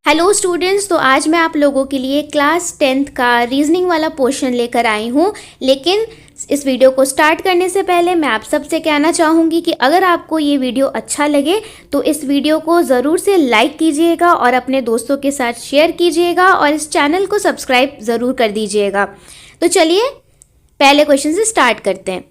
Hello students, तो आज मैं आप लोगों के लिए क्लास 10th का रीजनिंग वाला पोर्शन लेकर आई हूँ। लेकिन इस वीडियो को स्टार्ट करने से पहले मैं आप सबसे कहना चाहूँगी कि अगर आपको ये वीडियो अच्छा लगे तो इस वीडियो को ज़रूर से लाइक कीजिएगा और अपने दोस्तों के साथ शेयर कीजिएगा और इस चैनल को सब्सक्राइब ज़रूर कर दीजिएगा। तो चलिए पहले क्वेश्चन से स्टार्ट करते हैं।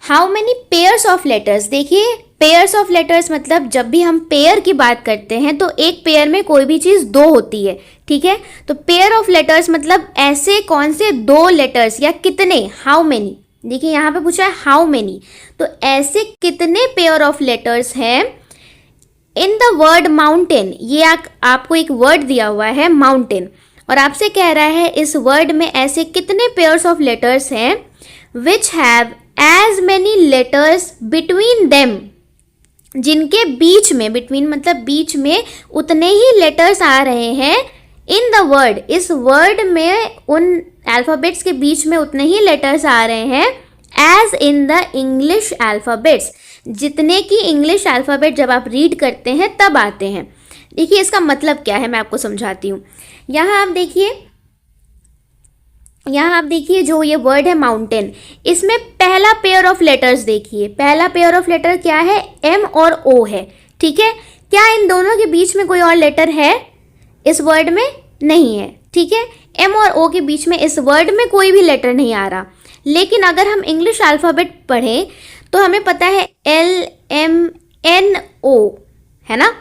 How many pairs of letters. देखिए, पेयर्स ऑफ लेटर्स मतलब जब भी हम पेयर की बात करते हैं तो एक पेयर में कोई भी चीज़ दो होती है, ठीक है। तो पेयर ऑफ लेटर्स मतलब ऐसे कौन से दो लेटर्स या कितने, हाउ मैनी। देखिए यहाँ पे पूछा है हाउ मैनी, तो ऐसे कितने पेयर ऑफ लेटर्स हैं इन द वर्ड माउंटेन। ये आपको एक वर्ड दिया हुआ है माउंटेन और आपसे कह रहा है इस वर्ड में ऐसे कितने पेयर्स ऑफ लेटर्स हैं which have as many letters between them, जिनके बीच में, बिटवीन मतलब बीच में उतने ही लेटर्स आ रहे हैं इन द वर्ड, इस वर्ड में उन अल्फ़ाबेट्स के बीच में उतने ही लेटर्स आ रहे हैं as in the English alphabets, जितने की इंग्लिश अल्फ़ाबेट जब आप रीड करते हैं तब आते हैं। देखिए इसका मतलब क्या है, मैं आपको समझाती हूँ। यहाँ आप देखिए जो ये वर्ड है माउंटेन, इसमें पहला पेयर ऑफ लेटर्स देखिए, पहला पेयर ऑफ लेटर क्या है, एम और ओ है, ठीक है। क्या इन दोनों के बीच में कोई और लेटर है इस वर्ड में? नहीं है, ठीक है। एम और ओ के बीच में इस वर्ड में कोई भी लेटर नहीं आ रहा। लेकिन अगर हम इंग्लिश अल्फ़ाबेट पढ़ें तो हमें पता है एल एम एन ओ, है ना।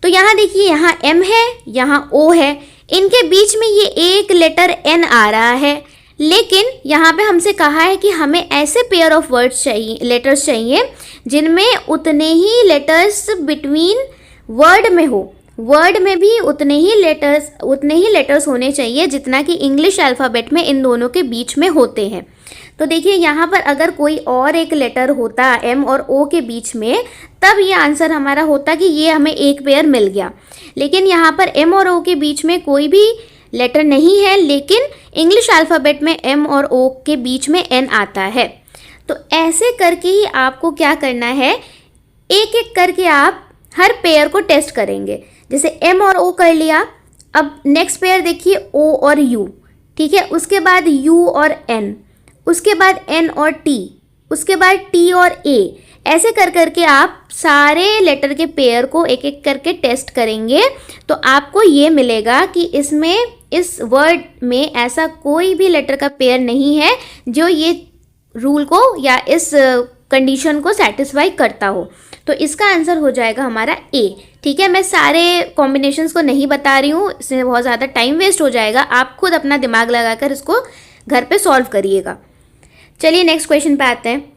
तो यहाँ देखिए, यहाँ एम है, यहाँ ओ है, इनके बीच में ये एक लेटर एन आ रहा है। लेकिन यहाँ पे हमसे कहा है कि हमें ऐसे पेयर ऑफ वर्ड्स चाहिए, लेटर्स चाहिए जिनमें उतने ही लेटर्स बिटवीन वर्ड में हो, वर्ड में भी उतने ही लेटर्स होने चाहिए जितना कि इंग्लिश अल्फ़ाबेट में इन दोनों के बीच में होते हैं। तो देखिए यहाँ पर अगर कोई और एक लेटर होता एम और ओ के बीच में, तब ये आंसर हमारा होता कि ये हमें एक पेयर मिल गया। लेकिन यहाँ पर एम और ओ के बीच में कोई भी लेटर नहीं है, लेकिन इंग्लिश अल्फ़ाबेट में एम और ओ के बीच में एन आता है। तो ऐसे करके ही आपको क्या करना है, एक एक करके आप हर पेयर को टेस्ट करेंगे। जैसे एम और ओ कर लिया, अब नेक्स्ट पेयर देखिए ओ और यू, ठीक है। उसके बाद यू और एन, उसके बाद एन और टी, उसके बाद टी और ए। ऐसे कर करके आप सारे लेटर के पेयर को एक एक करके टेस्ट करेंगे तो आपको ये मिलेगा कि इसमें, इस वर्ड में ऐसा कोई भी लेटर का पेयर नहीं है जो ये रूल को या इस कंडीशन को सेटिस्फाई करता हो। तो इसका आंसर हो जाएगा हमारा ए, ठीक है। मैं सारे कॉम्बिनेशंस को नहीं बता रही हूँ, इसमें बहुत ज़्यादा टाइम वेस्ट हो जाएगा। आप खुद अपना दिमाग लगाकर इसको घर पे सॉल्व करिएगा। चलिए नेक्स्ट क्वेश्चन पे आते हैं।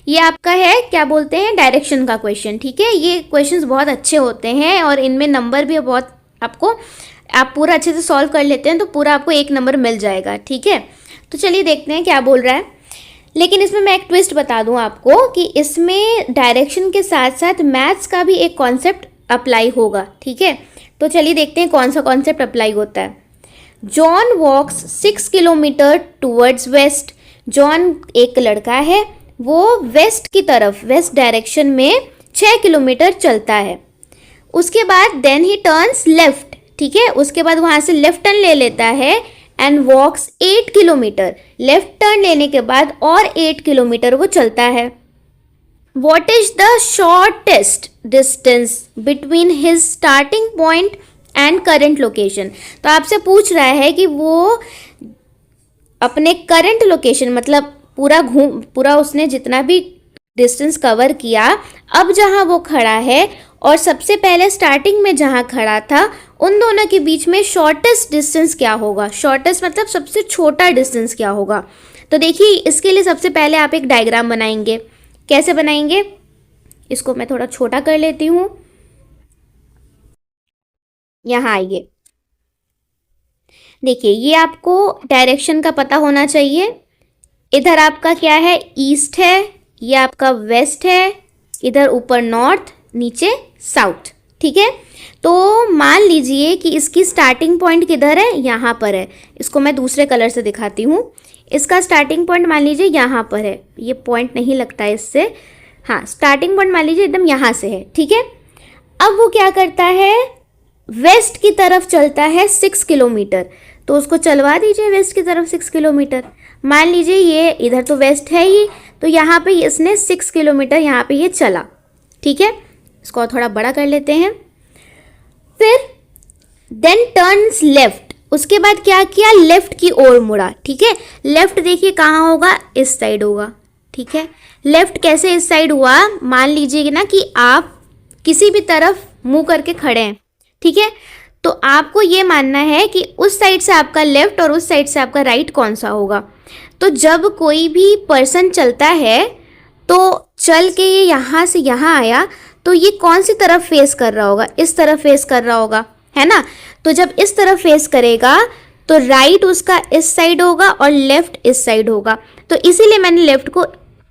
ये आपका है, क्या बोलते हैं, डायरेक्शन का क्वेश्चन, ठीक है। ये क्वेश्चंस बहुत अच्छे होते हैं और इनमें नंबर भी बहुत आपको, आप पूरा अच्छे से सॉल्व कर लेते हैं तो पूरा आपको 1 नंबर मिल जाएगा, ठीक है। तो चलिए देखते हैं क्या बोल रहा है। लेकिन इसमें मैं एक ट्विस्ट बता दूं आपको कि इसमें डायरेक्शन के साथ साथ मैथ्स का भी एक कॉन्सेप्ट अप्लाई होगा, ठीक है। तो चलिए देखते हैं कौन सा कॉन्सेप्ट अप्लाई होता है। जॉन वॉक्स 6 किलोमीटर टूवर्ड्स वेस्ट। जॉन एक लड़का है, वो वेस्ट की तरफ, वेस्ट डायरेक्शन में 6 किलोमीटर चलता है। उसके बाद देन ही टर्न्स लेफ्ट, ठीक है। उसके बाद वहाँ से लेफ्ट टर्न ले लेता है and walks 8 kilometre. Left turn लेने के बाद और 8 किलोमीटर वो चलता है। What is the shortest distance between his starting point and current location. तो आपसे पूछ रहा है कि वो अपने करंट लोकेशन, मतलब पूरा उसने जितना भी डिस्टेंस कवर किया, अब जहाँ वो खड़ा है और सबसे पहले स्टार्टिंग में जहाँ खड़ा था, उन दोनों के बीच में शॉर्टेस्ट डिस्टेंस क्या होगा। शॉर्टेस्ट मतलब सबसे छोटा डिस्टेंस क्या होगा। तो देखिए इसके लिए सबसे पहले आप एक डायग्राम बनाएंगे। कैसे बनाएंगे, इसको मैं थोड़ा छोटा कर लेती हूँ। यहाँ आइए, देखिए ये आपको डायरेक्शन का पता होना चाहिए। इधर आपका क्या है, ईस्ट है, ये आपका वेस्ट है, इधर ऊपर नॉर्थ, नीचे साउथ, ठीक है। तो मान लीजिए कि इसकी स्टार्टिंग पॉइंट किधर है, यहाँ पर है। इसको मैं दूसरे कलर से दिखाती हूँ। इसका स्टार्टिंग पॉइंट मान लीजिए यहाँ पर है, ये पॉइंट नहीं लगता है इससे, हाँ स्टार्टिंग पॉइंट मान लीजिए एकदम यहाँ से है, ठीक है। अब वो क्या करता है, वेस्ट की तरफ चलता है 6 किलोमीटर, तो उसको चलवा दीजिए वेस्ट की तरफ 6 किलोमीटर। मान लीजिए ये इधर तो वेस्ट है ही, तो यहाँ पे इसने 6 किलोमीटर यहाँ पे ये चला, ठीक है। इसको थोड़ा बड़ा कर लेते हैं। फिर देन टर्न्स लेफ्ट, उसके बाद क्या किया, लेफ्ट की ओर मुड़ा, ठीक है। लेफ्ट देखिए कहाँ होगा, इस साइड होगा, ठीक है। लेफ्ट कैसे इस साइड हुआ, मान लीजिए ना कि आप किसी भी तरफ मुंह करके खड़े हैं, ठीक है। तो आपको ये मानना है कि उस साइड से आपका लेफ्ट और उस साइड से आपका राइट कौन सा होगा। तो जब कोई भी पर्सन चलता है तो चल के ये यहाँ से यहाँ आया, तो ये कौन सी तरफ फेस कर रहा होगा, इस तरफ फेस कर रहा होगा, है ना। तो जब इस तरफ फेस करेगा तो राइट उसका इस साइड होगा और लेफ्ट इस साइड होगा। तो इसीलिए मैंने लेफ्ट को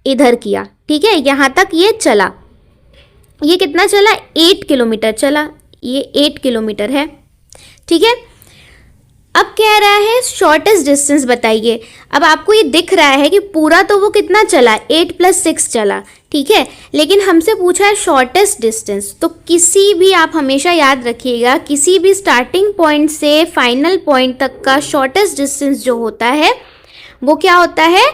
इधर किया, ठीक है। यहाँ तक ये चला, ये कितना चला, 8 किलोमीटर चला, ये 8 किलोमीटर है, ठीक है। अब कह रहा है शॉर्टेस्ट डिस्टेंस बताइए। अब आपको ये दिख रहा है कि पूरा तो वो कितना चला, 8 + 6 चला, ठीक है। लेकिन हमसे पूछा है शॉर्टेस्ट डिस्टेंस। तो किसी भी, आप हमेशा याद रखिएगा, किसी भी स्टार्टिंग पॉइंट से फाइनल पॉइंट तक का शॉर्टेस्ट डिस्टेंस जो होता है वो क्या होता है,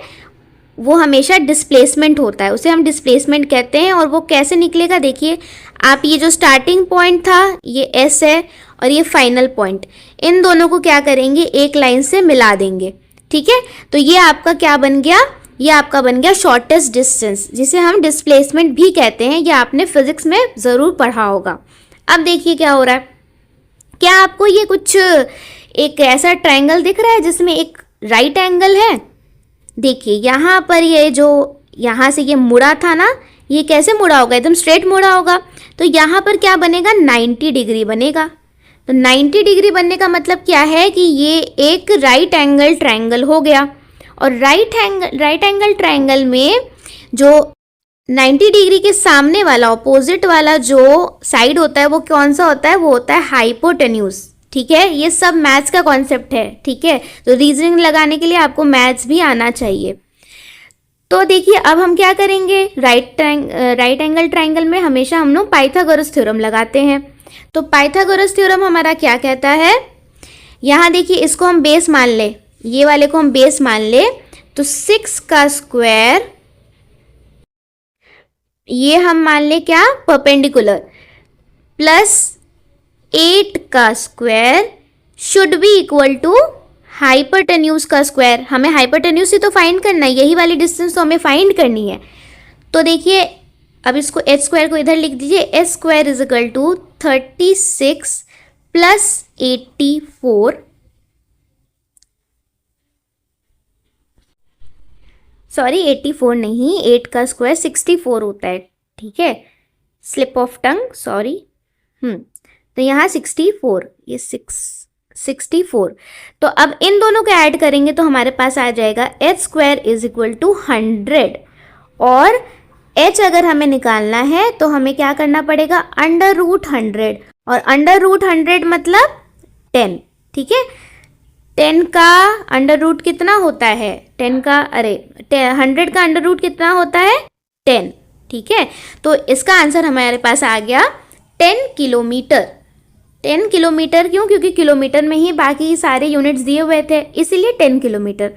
वो हमेशा डिस्प्लेसमेंट होता है, उसे हम डिस्प्लेसमेंट कहते हैं। और वो कैसे निकलेगा, देखिए आप, ये जो स्टार्टिंग पॉइंट था ये एस है और ये फाइनल पॉइंट, इन दोनों को क्या करेंगे, एक लाइन से मिला देंगे, ठीक है। तो ये आपका क्या बन गया, ये आपका बन गया शॉर्टेस्ट डिस्टेंस, जिसे हम डिस्प्लेसमेंट भी कहते हैं। ये आपने फिजिक्स में ज़रूर पढ़ा होगा। अब देखिए क्या हो रहा है, क्या आपको ये कुछ एक ऐसा ट्रायंगल दिख रहा है जिसमें एक राइट एंगल है। देखिए यहाँ पर ये जो यहाँ से ये मुड़ा था ना, ये कैसे मुड़ा होगा, एकदम स्ट्रेट मुड़ा होगा। तो यहाँ पर क्या बनेगा, 90 डिग्री बनेगा। तो 90 डिग्री बनने का मतलब क्या है कि ये एक राइट एंगल ट्रायंगल हो गया। और राइट एंगल ट्रायंगल में जो 90 डिग्री के सामने वाला, ऑपोजिट वाला जो साइड होता है वो कौन सा होता है, वो होता है हाइपोटेन्यूज, ठीक है। ये सब मैथ्स का कॉन्सेप्ट है, ठीक है। तो रीजनिंग लगाने के लिए आपको मैथ्स भी आना चाहिए। तो देखिए अब हम क्या करेंगे, राइट एंगल ट्रायंगल में हमेशा हम लोग पाइथागोरस थ्योरम लगाते हैं। तो पाइथागोरस थ्योरम हमारा क्या कहता है, यहाँ देखिए इसको हम बेस मान ले, ये वाले को हम बेस मान ले, तो 6 का स्क्वायर, ये हम मान ले क्या, परपेंडिकुलर, प्लस 8 का square should be equal to hypotenuse का स्क्वायर। हमें हाइपोटेन्यूज से तो फाइंड करना है, यही वाली डिस्टेंस तो हमें फाइंड करनी है। तो देखिए अब इसको h स्क्वायर को इधर लिख दीजिए, h square is equal to 36 + 84, sorry 84 नहीं, 8 का स्क्वायर 64 होता है, ठीक है, स्लिप ऑफ टंग, सॉरी। तो यहाँ 64, ये 64। तो अब इन दोनों को ऐड करेंगे तो हमारे पास आ जाएगा h square is equal to 100। और h अगर हमें निकालना है तो हमें क्या करना पड़ेगा, √100। और √100 मतलब 10, ठीक है। 10 का अंडर रूट कितना होता है, 10 का 100 का अंडर रूट कितना होता है, 10, ठीक है। तो इसका आंसर हमारे पास आ गया 10 किलोमीटर। 10 किलोमीटर क्यों, क्योंकि किलोमीटर में ही बाकी सारे यूनिट्स दिए हुए थे, इसीलिए 10 किलोमीटर।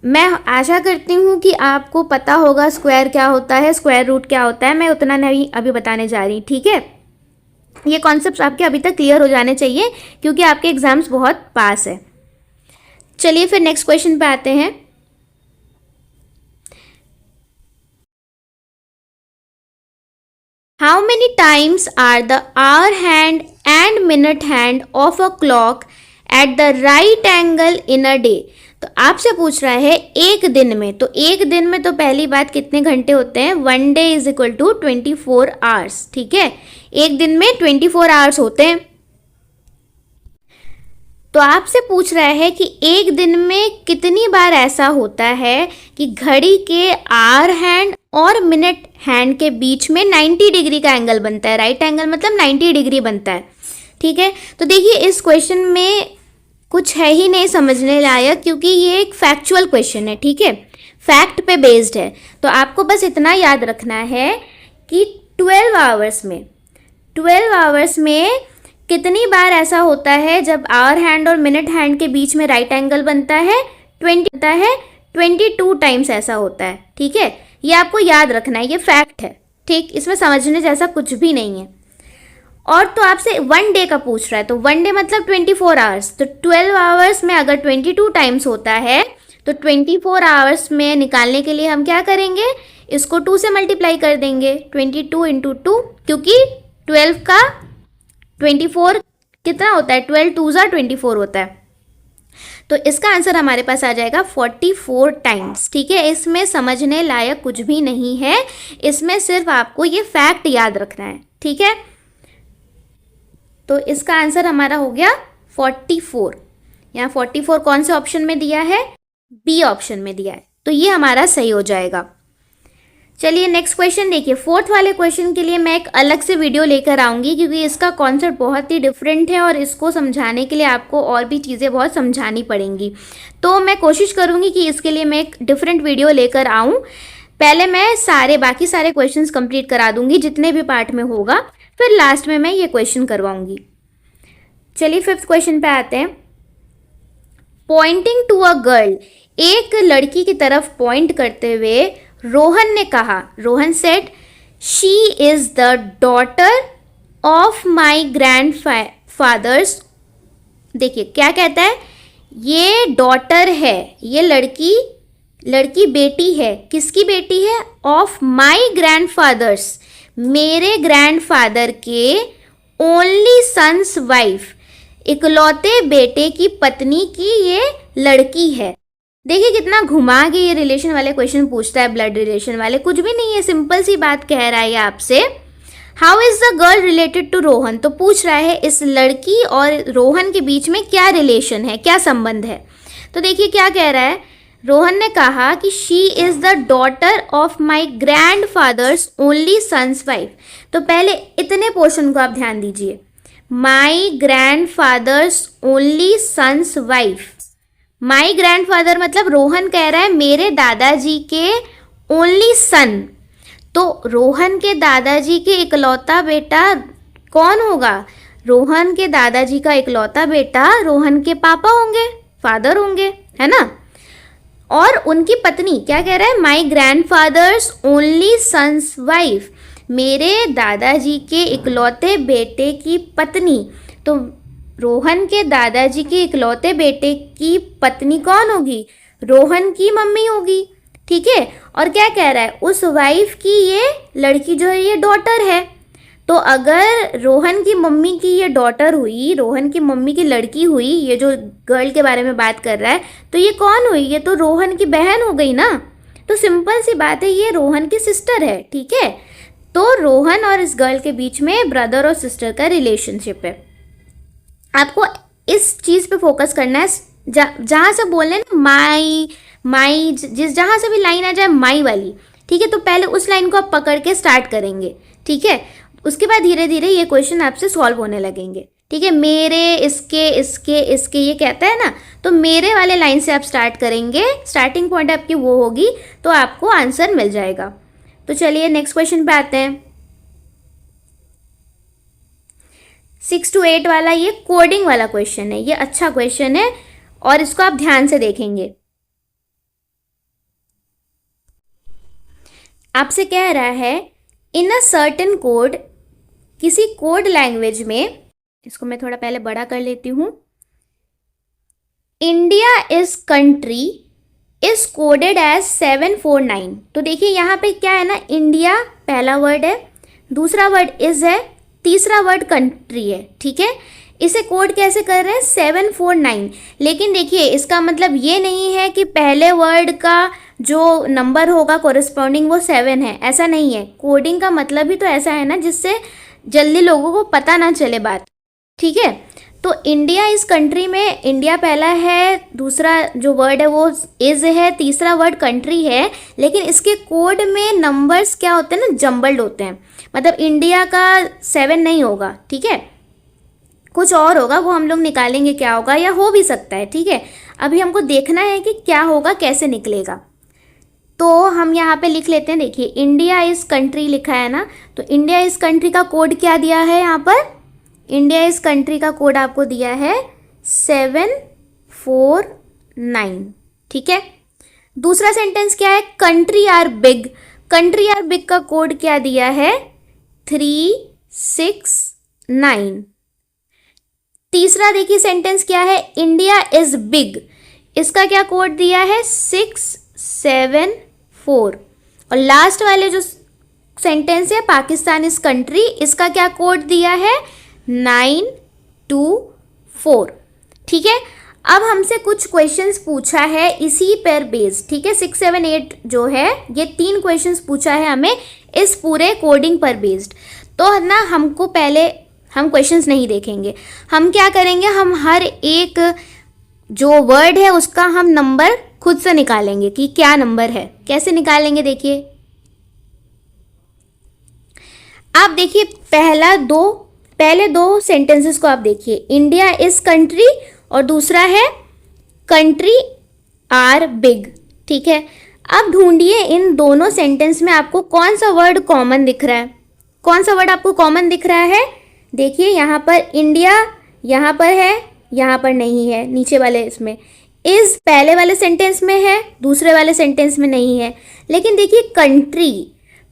मैं आशा करती हूँ कि आपको पता होगा स्क्वायर क्या होता है, स्क्वायर रूट क्या होता है। मैं उतना नहीं अभी बताने जा रही, ठीक है। ये कॉन्सेप्ट्स आपके अभी तक क्लियर हो जाने चाहिए क्योंकि आपके एग्जाम्स बहुत पास है। चलिए फिर नेक्स्ट क्वेश्चन पे आते हैं। How many times are the hour hand and minute hand of a clock at the right angle in a day? तो आपसे पूछ रहा है एक दिन में, तो एक दिन में तो पहली बात कितने घंटे होते हैं, 1 day is equal to 24 hours, ठीक है। एक दिन में 24 आवर्स होते हैं। तो आपसे पूछ रहा है कि एक दिन में कितनी बार ऐसा होता है कि घड़ी के आवर हैंड और मिनट हैंड के बीच में 90 डिग्री का एंगल बनता है। राइट एंगल मतलब 90 डिग्री बनता है, ठीक है। तो देखिए इस क्वेश्चन में कुछ है ही नहीं समझने लायक, क्योंकि ये एक फैक्चुअल क्वेश्चन है, ठीक है, फैक्ट पे बेस्ड है। तो आपको बस इतना याद रखना है कि 12 आवर्स में कितनी बार ऐसा होता है जब आवर हैंड और मिनट हैंड के बीच में राइट एंगल बनता है? 22 टाइम्स ऐसा होता है। ठीक है, ये आपको याद रखना है, ये फैक्ट है। ठीक, इसमें समझने जैसा कुछ भी नहीं है। और तो आपसे 1 डे का पूछ रहा है, तो 1 डे मतलब 24 आवर्स, तो 12 आवर्स में अगर 22 टाइम्स होता है तो 24 आवर्स में निकालने के लिए हम क्या करेंगे, इसको 2 से मल्टीप्लाई कर देंगे, 22 इंटू 2, क्योंकि 12 का 24 कितना होता है, 12 2 ज़ा 24 होता है। तो इसका आंसर हमारे पास आ जाएगा 44 टाइम्स। ठीक है, इसमें समझने लायक कुछ भी नहीं है, इसमें सिर्फ आपको ये फैक्ट याद रखना है। ठीक है, तो इसका आंसर हमारा हो गया 44। यहाँ 44 कौन से ऑप्शन में दिया है? बी ऑप्शन में दिया है, तो ये हमारा सही हो जाएगा। चलिए नेक्स्ट क्वेश्चन देखिए। 4th वाले क्वेश्चन के लिए मैं एक अलग से वीडियो लेकर आऊँगी, क्योंकि इसका कॉन्सेप्ट बहुत ही डिफरेंट है और इसको समझाने के लिए आपको और भी चीज़ें बहुत समझानी पड़ेंगी। तो मैं कोशिश करूँगी कि इसके लिए मैं एक डिफरेंट वीडियो लेकर आऊँ। पहले मैं बाकी सारे क्वेश्चंस कंप्लीट करा दूँगी जितने भी पार्ट में होगा, फिर लास्ट में मैं ये क्वेश्चन करवाऊँगी। चलिए 5th क्वेश्चन पे आते हैं। पॉइंटिंग टू अ गर्ल, एक लड़की की तरफ पॉइंट करते हुए रोहन ने कहा, Rohan said, she is the daughter of my grandfather's. देखिए क्या कहता है, ये डॉटर है, ये लड़की बेटी है। किसकी बेटी है? ऑफ माई ग्रैंड फादर्स, मेरे ग्रैंडफादर के ओनली सन्स वाइफ, इकलौते बेटे की पत्नी की ये लड़की है। देखिए कितना घुमा के ये रिलेशन वाले क्वेश्चन पूछता है, ब्लड रिलेशन वाले, कुछ भी नहीं है, सिंपल सी बात कह रहा है आपसे। How is the girl related to Rohan, तो पूछ रहा है इस लड़की और रोहन के बीच में क्या रिलेशन है, क्या संबंध है। तो देखिए क्या कह रहा है, रोहन ने कहा कि she is the daughter of my grandfather's only son's wife. तो पहले इतने पोर्शन को आप ध्यान दीजिए, my grandfather's only son's wife. My grandfather मतलब रोहन कह रहा है मेरे दादाजी के ओनली सन, तो रोहन के दादाजी के इकलौता बेटा कौन होगा? रोहन के दादाजी का इकलौता बेटा रोहन के पापा होंगे, फादर होंगे, है ना। और उनकी पत्नी क्या कह रहा है, माई ग्रैंडफादर्स ओनली सन्स वाइफ, मेरे दादाजी के इकलौते बेटे की पत्नी। तो रोहन के दादाजी के इकलौते बेटे की पत्नी कौन होगी? रोहन की मम्मी होगी। ठीक है, और क्या कह रहा है, उस वाइफ की ये लड़की जो है ये डॉटर है। तो अगर रोहन की मम्मी की ये डॉटर हुई, रोहन की मम्मी की लड़की हुई, ये जो गर्ल के बारे में बात कर रहा है, तो ये कौन हुई? ये तो रोहन की बहन हो गई ना। तो सिंपल सी बात है, ये रोहन की सिस्टर है। ठीक है, तो रोहन और इस गर्ल के बीच में ब्रदर और सिस्टर का रिलेशनशिप है। आपको इस चीज़ पे फोकस करना है, जहाँ से बोल रहे हैं ना माई, जहाँ से भी लाइन आ जाए माई वाली, ठीक है, तो पहले उस लाइन को आप पकड़ के स्टार्ट करेंगे। ठीक है, उसके बाद धीरे धीरे ये क्वेश्चन आपसे सॉल्व होने लगेंगे। ठीक है, मेरे, इसके, इसके, इसके, ये कहता है ना, तो मेरे वाले लाइन से आप स्टार्ट करेंगे, स्टार्टिंग पॉइंट आपकी वो होगी, तो आपको आंसर मिल जाएगा। तो चलिए नेक्स्ट क्वेश्चन पे आते हैं। 6 to 8 वाला ये कोडिंग वाला क्वेश्चन है, ये अच्छा क्वेश्चन है और इसको आप ध्यान से देखेंगे। आपसे कह रहा है इन अ सर्टेन कोड, किसी कोड लैंग्वेज में, इसको मैं थोड़ा पहले बड़ा कर लेती हूँ, India is country is coded as 749। तो देखिए यहाँ पे क्या है ना, इंडिया पहला वर्ड है, दूसरा वर्ड इज है, तीसरा वर्ड कंट्री है। ठीक है, इसे कोड कैसे कर रहे हैं, 749। लेकिन देखिए इसका मतलब ये नहीं है कि पहले वर्ड का जो नंबर होगा कोरिस्पॉन्डिंग वो 7 है, ऐसा नहीं है। कोडिंग का मतलब ही तो ऐसा है ना जिससे जल्दी लोगों को पता ना चले बात। ठीक है, तो इंडिया इस कंट्री में इंडिया पहला है, दूसरा जो वर्ड है वो इज है, तीसरा वर्ड कंट्री है, लेकिन इसके कोड में नंबर्स क्या होते हैं ना, जम्बल्ड होते हैं। मतलब इंडिया का 7 नहीं होगा, ठीक है, कुछ और होगा, वो हम लोग निकालेंगे क्या होगा, या हो भी सकता है। ठीक है, अभी हमको देखना है कि क्या होगा, कैसे निकलेगा। तो हम यहाँ पे लिख लेते हैं, देखिए इंडिया इस कंट्री लिखा है ना, तो इंडिया इस कंट्री का कोड क्या दिया है यहाँ पर, इंडिया इस कंट्री का कोड आपको दिया है 749, ठीक है। दूसरा सेंटेंस क्या है, country are big, country are big का कोड क्या दिया है 369। तीसरा देखिए सेंटेंस क्या है, इंडिया इज बिग, इसका क्या कोड दिया है 674। और लास्ट वाले जो सेंटेंस है पाकिस्तान इज कंट्री, इसका क्या कोड दिया है 924, ठीक है। अब हमसे कुछ क्वेश्चंस पूछा है इसी पर बेस्ड, ठीक है। 6, 7, 8 जो है ये 3 क्वेश्चंस पूछा है हमें इस पूरे कोडिंग पर बेस्ड। तो ना हमको पहले हम क्वेश्चंस नहीं देखेंगे, हम क्या करेंगे, हम हर एक जो वर्ड है उसका हम नंबर खुद से निकालेंगे कि क्या नंबर है। कैसे निकालेंगे देखिए, आप देखिए पहले दो सेंटेंसेस को आप देखिए, इंडिया इज कंट्री और दूसरा है कंट्री आर बिग, ठीक है। अब ढूंढिए इन दोनों सेंटेंस में आपको कौन सा वर्ड कॉमन दिख रहा है, कौन सा वर्ड आपको कॉमन दिख रहा है। देखिए यहाँ पर इंडिया यहाँ पर है, यहाँ पर नहीं है, नीचे वाले इसमें इज पहले वाले सेंटेंस में है, दूसरे वाले सेंटेंस में नहीं है। लेकिन देखिए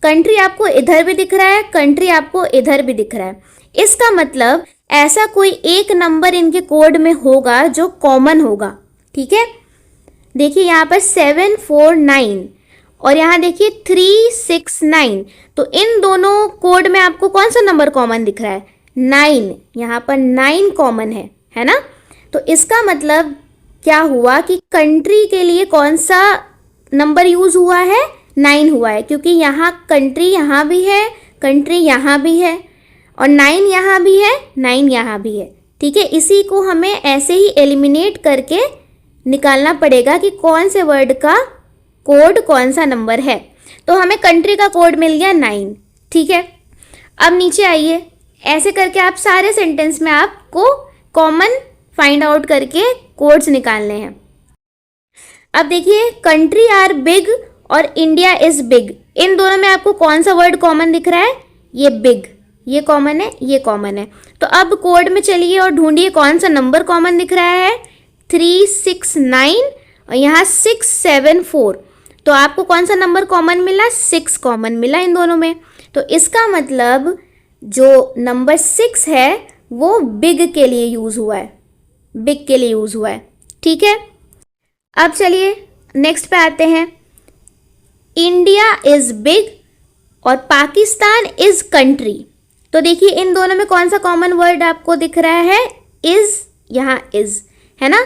कंट्री आपको इधर भी दिख रहा है, कंट्री आपको इधर भी दिख रहा है। इसका मतलब ऐसा कोई एक नंबर इनके कोड में होगा जो कॉमन होगा, ठीक है। देखिए यहाँ पर 749 और यहाँ देखिए 369, तो इन दोनों कोड में आपको कौन सा नंबर कॉमन दिख रहा है 9, यहाँ पर 9 कॉमन है ना। तो इसका मतलब क्या हुआ कि कंट्री के लिए कौन सा नंबर यूज हुआ है 9 हुआ है, क्योंकि यहाँ कंट्री यहाँ भी है, कंट्री यहाँ भी है और 9 यहाँ भी है, 9 यहाँ भी है, ठीक है। इसी को हमें ऐसे ही एलिमिनेट करके निकालना पड़ेगा कि कौन से वर्ड का कोड कौन सा नंबर है। तो हमें कंट्री का कोड मिल गया 9, ठीक है। अब नीचे आइए, ऐसे करके आप सारे सेंटेंस में आपको कॉमन फाइंड आउट करके कोड्स निकालने हैं। अब देखिए कंट्री आर बिग और इंडिया इज बिग, इन दोनों में आपको कौन सा वर्ड कॉमन दिख रहा है, ये बिग, ये कॉमन है, ये कॉमन है। तो अब कोड में चलिए और ढूंढिए कौन सा नंबर कॉमन दिख रहा है 369 और यहाँ 674। तो आपको कौन सा नंबर कॉमन मिला 6 कॉमन मिला इन दोनों में। तो इसका मतलब जो नंबर 6 है वो बिग के लिए यूज हुआ है, बिग के लिए यूज हुआ है, ठीक है। अब चलिए नेक्स्ट पे आते हैं, इंडिया इज बिग और पाकिस्तान इज कंट्री। तो देखिए इन दोनों में कौन सा कॉमन वर्ड आपको दिख रहा है इज, यहाँ इज है ना।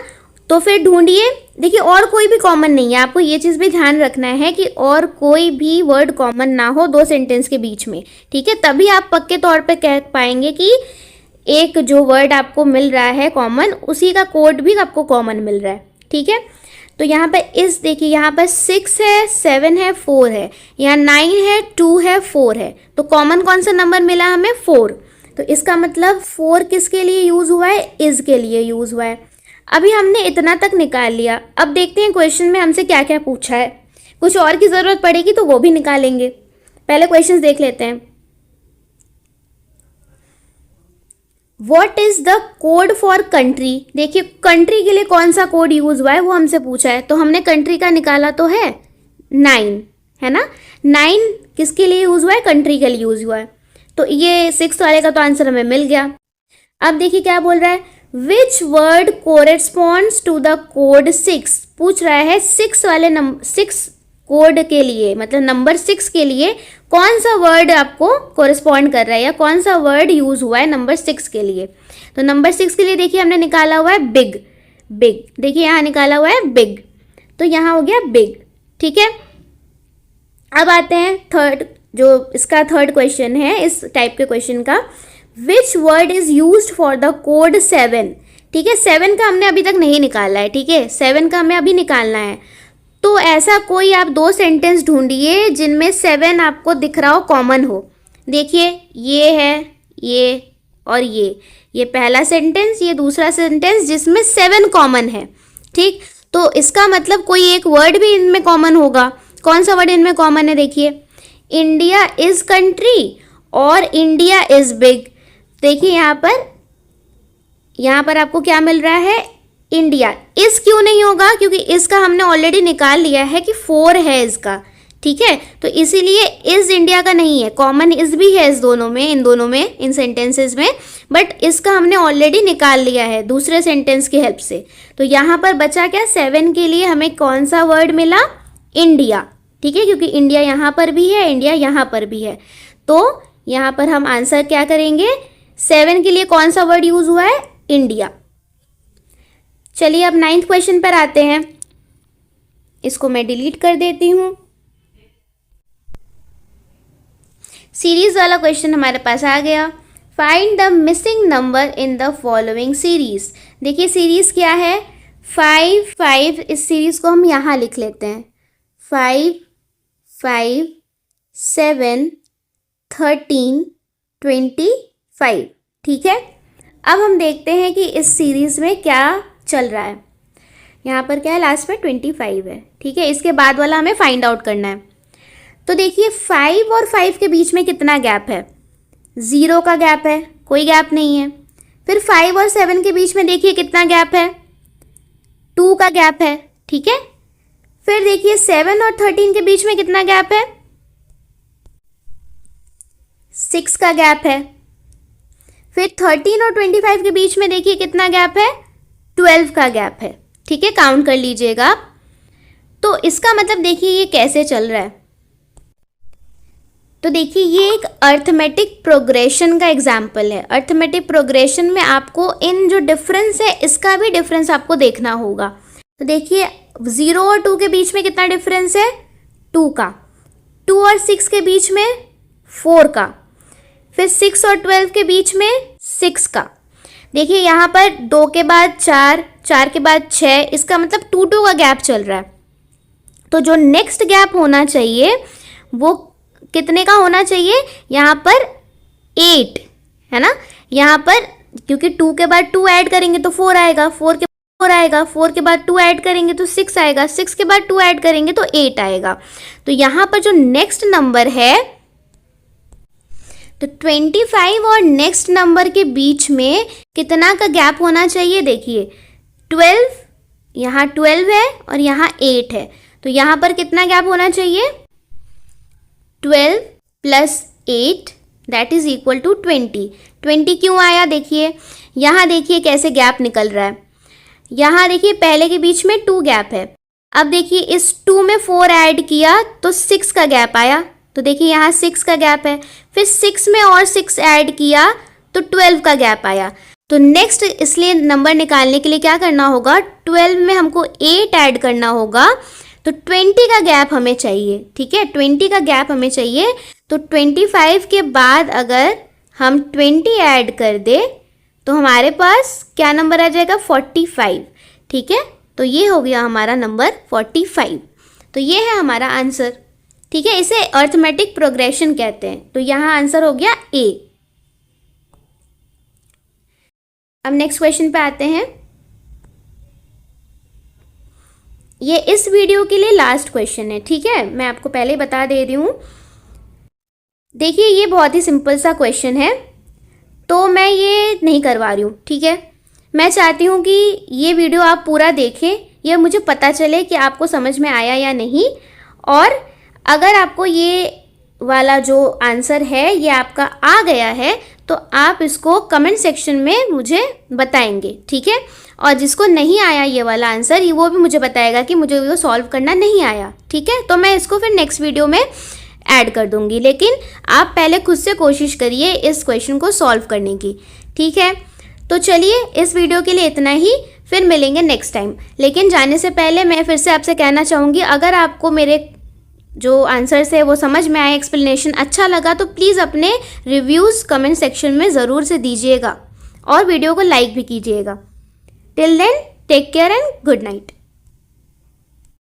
तो फिर ढूंढिए, देखिए और कोई भी कॉमन नहीं है, आपको ये चीज़ भी ध्यान रखना है कि और कोई भी वर्ड कॉमन ना हो दो सेंटेंस के बीच में, ठीक है। तभी आप पक्के तौर पे कह पाएंगे कि एक जो वर्ड आपको मिल रहा है कॉमन उसी का कोड भी आपको कॉमन मिल रहा है, ठीक है। तो यहाँ पे इस देखिए, यहाँ पर 6 है, 7 है, 4 है, यहाँ 9 है, 2 है, 4 है। तो कॉमन कौन सा नंबर मिला हमें 4। तो इसका मतलब 4 किसके लिए यूज़ हुआ है, इज़ के लिए यूज़ हुआ है। अभी हमने इतना तक निकाल लिया, अब देखते हैं क्वेश्चन में हमसे क्या क्या पूछा है। कुछ और की ज़रूरत पड़ेगी तो वो भी निकालेंगे, पहले क्वेश्चन देख लेते हैं। What is the code for country? देखिए कंट्री के लिए कौन सा कोड यूज हुआ है वो हमसे पूछा है। तो हमने कंट्री का निकाला तो है 9, है ना। 9 किसके लिए यूज हुआ है, कंट्री के लिए यूज हुआ है। तो ये 6 वाले का तो आंसर हमें मिल गया। अब देखिए क्या बोल रहा है, which word corresponds to the code 6। पूछ रहा है 6 वाले नंबर 6 कोड के लिए, मतलब नंबर 6 के लिए कौन सा वर्ड आपको कोरिस्पॉन्ड कर रहा है या कौन सा वर्ड यूज हुआ है नंबर 6 के लिए। तो नंबर 6 के लिए देखिए हमने निकाला हुआ है बिग, बिग देखिए यहाँ निकाला हुआ है बिग, तो यहाँ हो गया बिग, ठीक है। अब आते हैं थर्ड, जो इसका थर्ड क्वेश्चन है इस टाइप के क्वेश्चन का, which word is used for the code 7। ठीक है, 7 का हमने अभी तक नहीं निकाला है, ठीक है, 7 का हमें अभी निकालना है। तो ऐसा कोई आप 2 सेंटेंस ढूंढिए जिनमें 7 आपको दिख रहा हो, कॉमन हो। देखिए ये है, ये और ये पहला सेंटेंस, ये दूसरा सेंटेंस जिसमें 7 कॉमन है। ठीक, तो इसका मतलब कोई एक वर्ड भी इनमें कॉमन होगा। कौन सा वर्ड इनमें कॉमन है, देखिए इंडिया इज कंट्री और इंडिया इज बिग। देखिए यहाँ पर यहाँ पर आपको क्या मिल रहा है, इंडिया। इस क्यों नहीं होगा, क्योंकि इसका हमने ऑलरेडी निकाल लिया है कि 4 है इसका, ठीक है, तो इसीलिए इस इंडिया का नहीं है। कॉमन इस भी है इस दोनों में, इन दोनों में, इन सेंटेंसेस में, बट इसका हमने ऑलरेडी निकाल लिया है दूसरे सेंटेंस की हेल्प से। तो यहाँ पर बचा क्या, 7 के लिए हमें कौन सा वर्ड मिला, इंडिया, ठीक है, क्योंकि इंडिया यहाँ पर भी है, इंडिया यहाँ पर भी है। तो यहाँ पर हम आंसर क्या करेंगे, 7 के लिए कौन सा वर्ड यूज हुआ है, इंडिया। चलिए अब 9th क्वेश्चन पर आते हैं। इसको मैं डिलीट कर देती हूँ। सीरीज वाला क्वेश्चन हमारे पास आ गया। Find the missing number in the following series. देखिए सीरीज क्या है, 5 5, इस सीरीज को हम यहाँ लिख लेते हैं, 5 5 7 13 25, ठीक है। अब हम देखते हैं कि इस सीरीज में क्या चल रहा है। यहाँ पर क्या है, लास्ट में 25 है, ठीक है। इसके बाद वाला हमें फाइंड आउट करना है। तो देखिए 5 और 5 के बीच में कितना गैप है, 0 का गैप है, कोई गैप नहीं है। फिर 5 और 7 के बीच में देखिए कितना गैप है, 2 का गैप है, ठीक है। फिर देखिए 7 और 13 के बीच में कितना गैप है, 6 का गैप है। फिर 13 और 25 के बीच में देखिए कितना गैप है, 12 का गैप है, ठीक है, काउंट कर लीजिएगा। तो इसका मतलब देखिए ये कैसे चल रहा है। तो देखिए ये एक अर्थमेटिक प्रोग्रेशन का एग्जाम्पल है। अर्थमेटिक प्रोग्रेशन में आपको इन जो डिफरेंस है इसका भी डिफरेंस आपको देखना होगा। तो देखिए 0 और 2 के बीच में कितना डिफरेंस है, 2 का। 2 और 6 के बीच में 4 का। फिर 6 और 12 के बीच में 6 का। देखिए यहाँ पर 2 के बाद 4, 4 के बाद 6, इसका मतलब 2 का गैप चल रहा है। तो जो नेक्स्ट गैप होना चाहिए वो कितने का होना चाहिए, यहाँ पर 8 है ना। यहाँ पर क्योंकि 2 के बाद 2 ऐड करेंगे तो 4 आएगा, 4 के 4 आएगा, 4 के बाद 2 ऐड करेंगे तो 6 आएगा, 6 के बाद 2 ऐड करेंगे तो 8 आएगा। तो यहाँ पर जो नेक्स्ट नंबर है, तो 25 और नेक्स्ट नंबर के बीच में कितना का गैप होना चाहिए, देखिए 12, यहाँ 12 है और यहाँ 8 है, तो यहाँ पर कितना गैप होना चाहिए, 12 plus 8 that is equal to 20। 20 क्यों आया, देखिए यहाँ देखिए कैसे गैप निकल रहा है। यहाँ देखिए पहले के बीच में 2 गैप है। अब देखिए इस 2 में 4 ऐड किया तो 6 का गैप आया, तो देखिए यहाँ 6 का गैप है। फिर 6 में और 6 ऐड किया तो 12 का गैप आया। तो नेक्स्ट इसलिए नंबर निकालने के लिए क्या करना होगा, 12 में हमको 8 ऐड करना होगा, तो 20 का गैप हमें चाहिए, ठीक है, 20 का गैप हमें चाहिए। तो 25 के बाद अगर हम 20 ऐड कर दे तो हमारे पास क्या नंबर आ जाएगा, 45, ठीक है। तो ये हो गया हमारा नंबर 45। तो ये है हमारा आंसर, ठीक है। इसे अर्थमेटिक प्रोग्रेशन कहते हैं। तो यहाँ आंसर हो गया ए। अब नेक्स्ट क्वेश्चन पे आते हैं। ये इस वीडियो के लिए लास्ट क्वेश्चन है, ठीक है, मैं आपको पहले बता दे रही हूँ। देखिए ये बहुत ही सिंपल सा क्वेश्चन है, तो मैं ये नहीं करवा रही हूँ, ठीक है। मैं चाहती हूँ कि ये वीडियो आप पूरा देखें, ये मुझे पता चले कि आपको समझ में आया या नहीं। और अगर आपको ये वाला जो आंसर है ये आपका आ गया है तो आप इसको कमेंट सेक्शन में मुझे बताएंगे, ठीक है। और जिसको नहीं आया ये वाला आंसर, ये वो भी मुझे बताएगा कि मुझे वो सॉल्व करना नहीं आया, ठीक है। तो मैं इसको फिर नेक्स्ट वीडियो में ऐड कर दूंगी, लेकिन आप पहले खुद से कोशिश करिए इस क्वेश्चन को सॉल्व करने की, ठीक है। तो चलिए इस वीडियो के लिए इतना ही, फिर मिलेंगे नेक्स्ट टाइम। लेकिन जाने से पहले मैं फिर से आपसे कहना चाहूँगी, अगर आपको मेरे जो आंसर्स है वो समझ में आए, एक्सप्लेनेशन अच्छा लगा, तो प्लीज़ अपने रिव्यूज़ कमेंट सेक्शन में ज़रूर से दीजिएगा और वीडियो को लाइक भी कीजिएगा। Till then take care and good night.